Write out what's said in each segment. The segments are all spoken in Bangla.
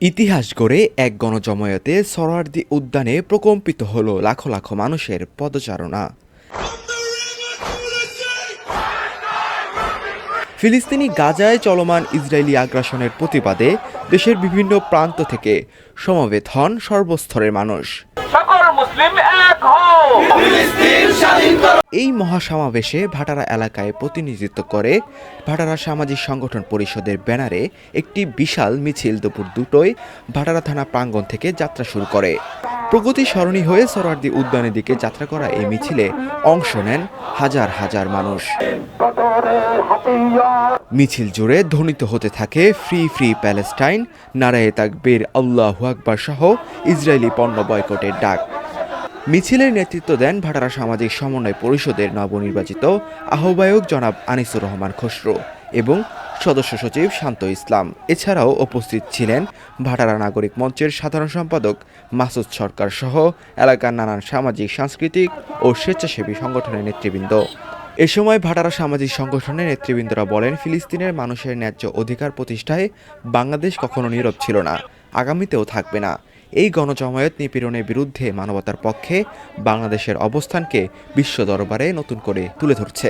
ইতিহাস গড়ে এক গণজমায়েতে সোহরাওয়ার্দী উদ্যানে প্রকম্পিত হলো লাখো লাখো মানুষের পদচারণা। ফিলিস্তিনি গাজায় চলমান ইসরায়েলি আগ্রাসনের প্রতিবাদে দেশের বিভিন্ন প্রান্ত থেকে সমবেত হন সর্বস্তরের মানুষ। এই মহাসমাবেশে ভাটারা এলাকায় প্রতিনিধিত্ব করে ভাটারা সামাজিক সংগঠন পরিষদের ব্যানারে একটি বিশাল মিছিল দুপুর 2টায় ভাটারা থানা প্রাঙ্গণ থেকে যাত্রা শুরু করে। প্রগতি সরণি হয়ে সোহরাওয়ার্দী উদ্যানের দিকে যাত্রা করা এই মিছিলে অংশ নেন হাজার হাজার মানুষ। মিছিল জুড়ে ধ্বনিত হতে থাকে ফ্রি ফ্রি প্যালেস্টাইন, নারায়ে তাকবীর, আল্লাহু আকবার সহ ইসরায়েলি পণ্য বয়কটের ডাক। মিছিলের নেতৃত্ব দেন ভাটারা সামাজিক সমন্বয় পরিষদের নবনির্বাচিত আহ্বায়ক জনাব আনিসুর রহমান খসরু এবং সদস্য সচিব শান্ত ইসলাম। এছাড়াও উপস্থিত ছিলেন ভাটারা নাগরিক মঞ্চের সাধারণ সম্পাদক মাসুদ সরকার সহ এলাকার নানান সামাজিক, সাংস্কৃতিক ও স্বেচ্ছাসেবী সংগঠনের নেতৃবৃন্দ। এ সময় ভাটারা সামাজিক সংগঠনের নেতৃবৃন্দরা বলেন, ফিলিস্তিনের মানুষের ন্যায্য অধিকার প্রতিষ্ঠায় বাংলাদেশ কখনো নীরব ছিল না, আগামীতেও থাকবে না। এই গণজমায়েত নিপীড়নের বিরুদ্ধে মানবতার পক্ষে বাংলাদেশের অবস্থানকে বিশ্ব দরবারে নতুন করে তুলে ধরছে।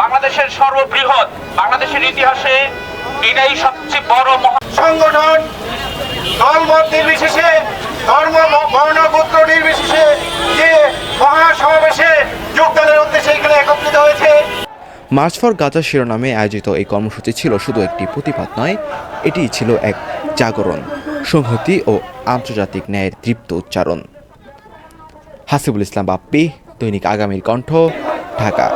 বাংলাদেশের সর্ববৃহৎ, বাংলাদেশের ইতিহাসে এটাই সবচেয়ে বড় সংগঠন। দলমত নির্বিশেষে, ধর্ম বর্ণ গোত্র নির্বিশেষে যে মহাসমাবেশে যোগদানের উদ্দেশ্যে এখানে একত্রিত হয়েছে। মার্চ ফর গাজা শিরোনামে আয়োজিত এই কর্মসূচি ছিল শুধু একটি প্রতিবাদ নয়, এটি ছিল এক জাগরণ, সংহতি ও আন্তর্জাতিক ন্যায়ের তৃপ্ত উচ্চারণ। হাসিবুল ইসলাম বাপ্পি, দৈনিক আগামীর কণ্ঠ, ঢাকা।